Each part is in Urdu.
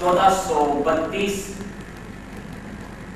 1432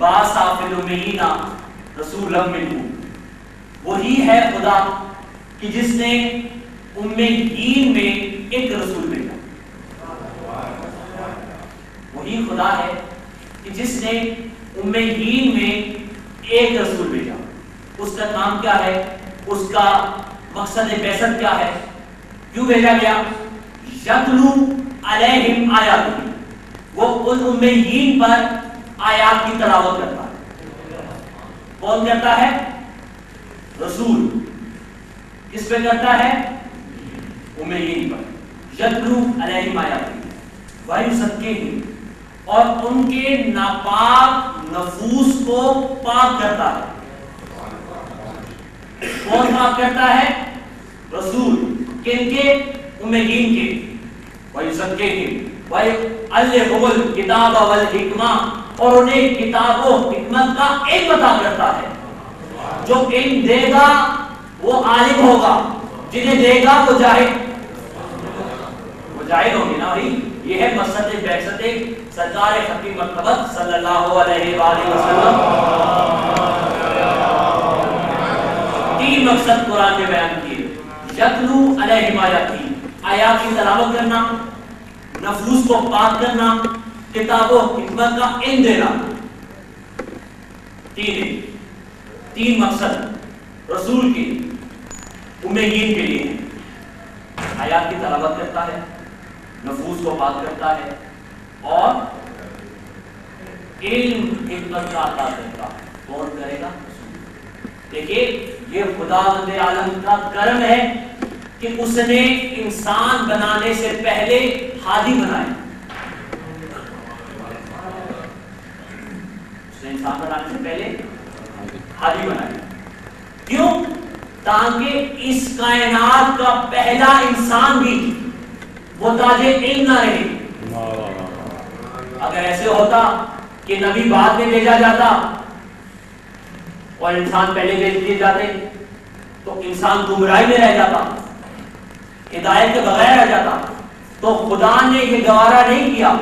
باصافل امیین رسولا منہ، وہی ہے خدا کہ جس نے امیین میں ایک رسول بھیجا. وہی خدا ہے کہ جس نے امیین میں ایک رسول بھیجا. اس کا کام کیا ہے؟ اس کا مقصد بعثت کیا ہے؟ کیوں بھیجا گیا؟ یتلو علیہم آیاتہ، وہ ان امیین پر آیات کی تلاوت کرتا ہے. کون کرتا ہے؟ رسول. کس پہ کرتا ہے؟ امیین پر. یتلو علیہم آیاتہ ویزکیہم، اور ان کے ناپاک نفوس کو پاک کرتا ہے. کون پاک کرتا ہے؟ رسول. کن کے؟ امیین کے. ویزکیہم ویعلمہم الکتاب والحکمہ، اور انہیں کتاب و حکمت کا علم عطا کرتا ہے. جو علم دے گا وہ عالم ہوگا، جنہیں دے گا وہ جاہل ہوں گے نا بھائی. یہ ہے مقصد بعثت سرکار خاتم مرتبت صلی اللہ علیہ وآلہ وسلم. تین مقصد قرآن میں بیان کیے: یتلو علیہم آیاتہ، آیات کی تلاوت کرنا، نفوس کو پاک کرنا، کتاب و حکمت کا علم دینا. تین مقصد رسول کے امیین کے لیے. آیات کی تلاوت کرتا ہے، نفوس کو پاک کرتا ہے، اور علم حکمت کا عطا کرتا ہے. کون کرے گا؟ دیکھیے یہ خداوند عالم کا کرم ہے کہ اس نے انسان بنانے سے پہلے ہادی بنایا. اس نے انسان بنانے سے پہلے ہادی بنایا. کیوں؟ تاکہ اس کائنات کا پہلا انسان بھی محتاج علم نہ رہے. اگر ایسے ہوتا کہ نبی بعد میں بھیجا جاتا اور انسان پہلے بھیج دیے جاتے تو انسان گمراہی میں رہ جاتا، ہدایت کے بغیر رہ جاتا. تو خدا نے یہ گوارا نہیں کیا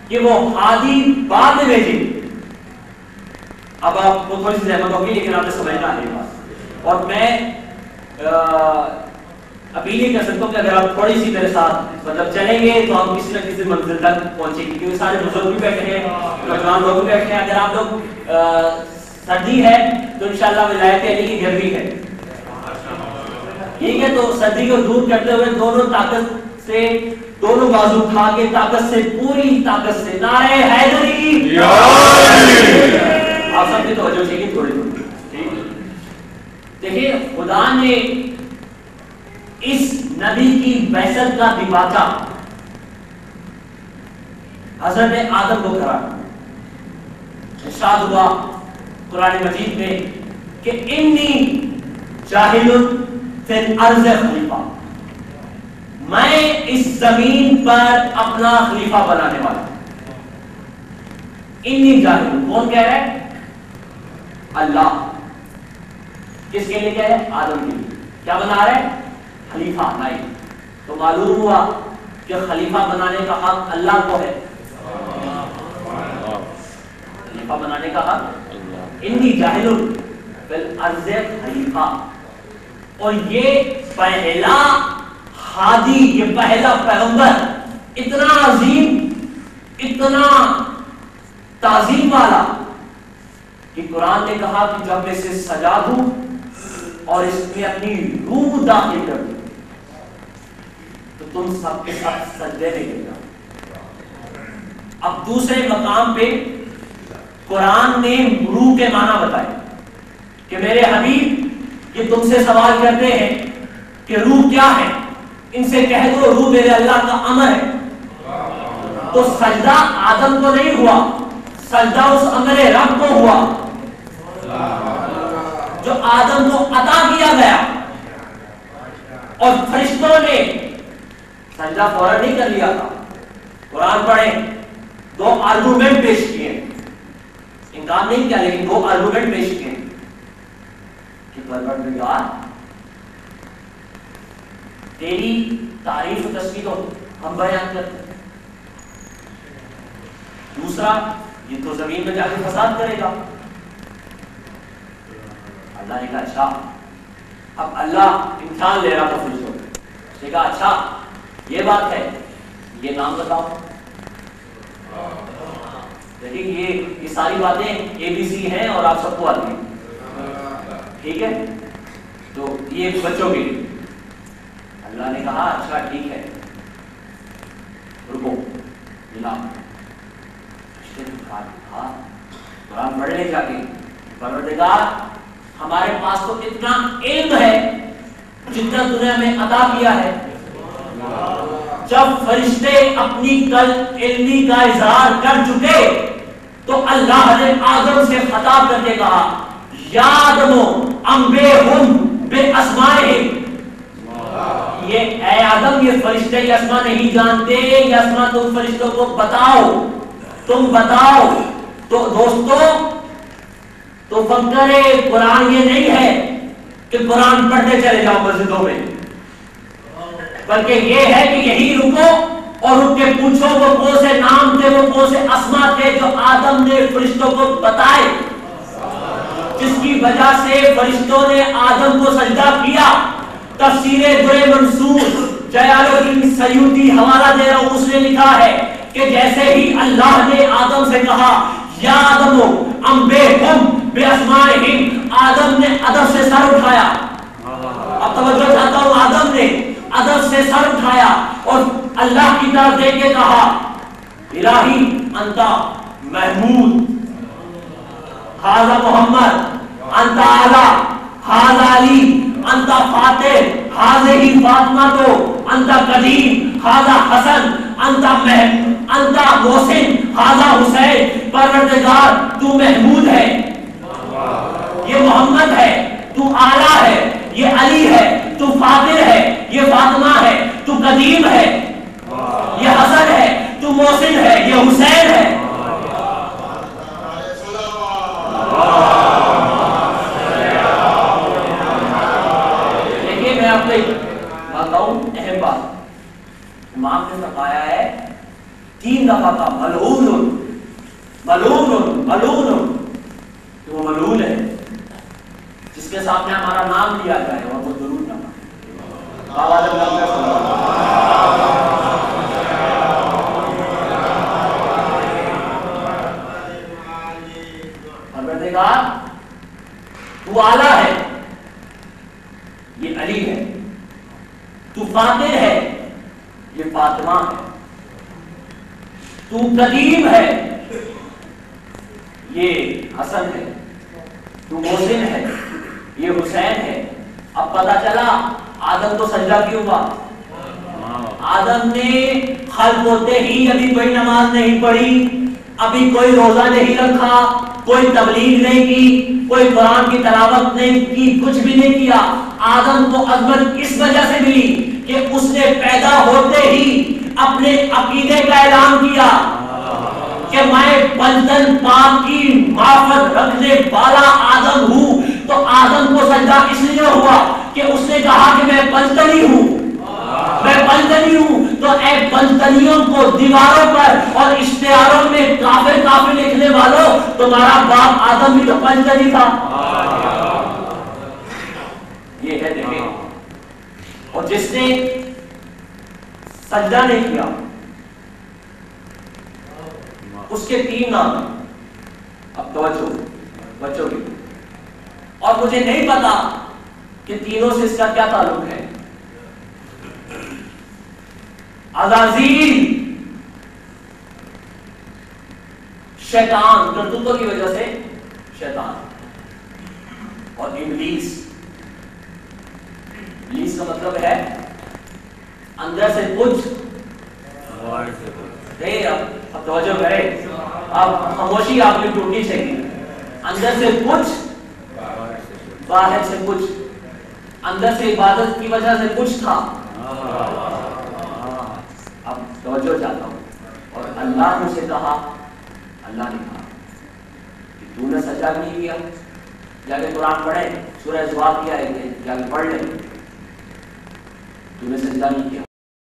کہ وہ ہادی بعد میں بھیجے. اب آپ کو تھوڑی سی زحمت ہوگی لیکن آپ نے سمجھنا ہے بات. اور میں اپیل یہ کر سکتا ہوں کہ اگر آپ تھوڑی سی میرے ساتھ مطلب چلیں گے تو ہم کسی نہ کسی منزل تک پہنچیں گے، کیونکہ سارے بزرگ بھی بیٹھے ہیں، نوجوان لوگ بھی بیٹھے ہیں. اگر آپ لوگ سردی ہے تو انشاءاللہ ولایت علی کی گرمی ہے، ٹھیک ہے؟ تو سردی کو دور کرتے ہوئے دونوں طاقت سے، دونوں بازو اٹھا کے طاقت سے، پوری طاقت سے نعرہ حیدری. آپ سب کی توجہ چاہیے تھوڑی تھوڑی. دیکھیے خدا نے اس نبی کی بعثت کا دیباچہ حضرت آدم کو کرا. ارشاد ہوا قرآن مجید میں کہ انی جاہل فی الارض خلیفہ، میں اس زمین پر اپنا خلیفہ بنانے والا. انی جاہل، کون کہہ رہا ہے؟ اللہ. کس کے لیے کہہ رہے ہیں؟ آدم کے لیے. کیا بنا رہے ہیں؟ خلیفہ نہیں. تو معلوم ہوا کہ خلیفہ بنانے کا حق اللہ کو ہے. خلیفہ بنانے کا حق انی جاہل فی الارض خلیفہ. اور یہ پہلا ہادی، یہ پہلا پیغمبر اتنا عظیم، اتنا تعظیم والا کہ قرآن نے کہا کہ جب میں اسے سجا دوں اور اس میں اپنی روح داخل کر دوں تو تم سب کے ساتھ سجدے میں گر جاؤ. اب دوسرے مقام پہ قرآن نے روح کے معنی بتائے کہ میرے حبیب یہ تم سے سوال کرتے ہیں کہ روح کیا ہے، ان سے کہہ دو روح میرے اللہ کا امر ہے. تو سجدہ آدم کو نہیں ہوا، سجدہ اس امر رب کو ہوا جو آدم کو عطا کیا گیا. اور فرشتوں نے سجدہ فوراً نہیں کر لیا تھا. قرآن پڑھیں، دو آرگومنٹ پیش کیے، انکار نہیں کیا لیکن دو آرگومنٹ پیش کیے کہ پروردگار تیری تعریف و تسبیح تو ہم بیان کرتے ہیں. دوسرا یہ تو زمین میں جا کے فساد کرے گا۔ اللہ نے کہا اچھا، اب اللہ امتحان لے رہا تھا فرشتوں کو، اس نے کہا اچھا یہ بات ہے، یہ نام بتاؤ۔ لیکن یہ ساری باتیں اے بی سی ہیں اور آپ سب کو آتی ہیں، ٹھیک ہے؟ تو یہ بچوں کے لیے اللہ نے کہا اچھا ٹھیک ہے، رکو ملا قرآن پڑھ لے جا کے، پروردگار ہمارے پاس تو اتنا علم ہے جتنا تم نے ہمیں عطا کیا ہے۔ جب فرشتے اپنی کل علمی کا اظہار کر چکے تو اللہ نے آدم سے خطاب کر کے کہا یا آدم انبئہم باسمائہم، یہ اے آدم یہ فرشتے یہ اسما نہیں جانتے، یہ اسما تم فرشتوں کو بتاؤ، تم بتاؤ۔ تو دوستو تو فکر قرآن یہ نہیں ہے کہ قرآن پڑھتے چلے جاؤ مسجدوں میں، بلکہ یہ ہے کہ یہی رکو اور رک کے پوچھو وہ کون سے نام تھے، وہ کون سے اسما تھے جو آدم نے فرشتوں کو بتائے، جس کی وجہ سے فرشتوں نے آدم کو سجدہ کیا۔ تفسیر در منصور جلال الدین سیوطی حوالہ دے رہا ہوں، اس نے لکھا ہے کہ جیسے ہی اللہ نے آدم سے کہا یا آدم انبئہم باسمائہم، آدم نے ادب سے سر اٹھایا۔ اب توجہ چاہتا ہوں، آدم نے ادب سے سر اٹھایا اور اللہ کی طرف دیکھ کے کہا الہی انت محمود، ھذا محمد، انت اعلی، ھذا علی، انت فاتح، ھذہ فاطمہ، انت قدیم، ھذا حسن، انت محسن، ھذا حسین۔ پروردگار تو محمود ہے، یہ محمد ہے، تو اعلیٰ ہے، یہ علی ہے، تو فاطر ہے، یہ فاطمہ ہے، تو قدیم ہے، یہ حسن ہے، تو محسن ہے، یہ حسین ہے۔ دیکھیے میں آپ کو ایک بتاؤں اہم بات، امام نے فرمایا ہے 3 دفعہ کا ملعون ملعون ملعون، کہ وہ ملعون ہے جس کے سامنے ہمارا نام لیا جائے اور وہ درود نہ پڑھے۔ بابا جب لگتا پروردگار تو اعلیٰ ہے، یہ علی ہے، تو فاتح ہے، یہ فاطمہ ہے، تو قدیم ہے، یہ حسن ہے، تو محسن ہے، یہ حسین ہے۔ اب پتہ چلا آدم کو سجدہ کیوں ہوا؟ آدم نے خلق ہوتے ہی ابھی کوئی نماز نہیں پڑھی، ابھی کوئی روزہ نہیں رکھا، کوئی تبلیغ نہیں کی، کوئی قرآن کی تلاوت نہیں کی، کچھ بھی نہیں کیا۔ آدم کو عظمت اس وجہ سے ملی کہ اس نے پیدا ہوتے ہی اپنے عقیدے کا اعلان کیا کہ میں پنجتن پاک کی معرفت رکھنے والا آدم ہوں۔ تو آدم کو سجدہ اس لیے ہوا کہ اس نے کہا کہ میں پنجتنی ہوں، میں پنجتنی ہوں۔ تو اے پنجتنیوں کو دیواروں پر اور اشتہاروں میں کافر کافر لکھنے والوں، تمہارا باپ آدم بھی تو پنجتنی تھا۔ یہ ہے دیکھیں، اور جس نے سجدہ نہیں کیا اس کے 3 نام ہیں۔ اب توجہ بچوں کی، اور مجھے نہیں پتا کہ تینوں سے اس کا کیا تعلق ہے۔ عزازیل شیطان، کرتوتوں کی وجہ سے شیطان، اور ابلیس، ابلیس کا مطلب ہے اندر سے کچھ نہیں۔ اب توجہ کرے، اب خاموشی آپ کی ٹوٹنی چاہیے۔ اندر سے کچھ، باہر سے کچھ، اندر سے عبادت کی وجہ سے کچھ تھا۔ اب توجہ چاہتا ہوں، اور اللہ نے اسے کہا، اللہ نے کہا کہ تو نے سجدہ نہیں کیا، جا کے قرآن پڑھے، سورہ زوار کیا ہے، جا کے پڑھ لیں، تو نے سجدہ نہیں کیا۔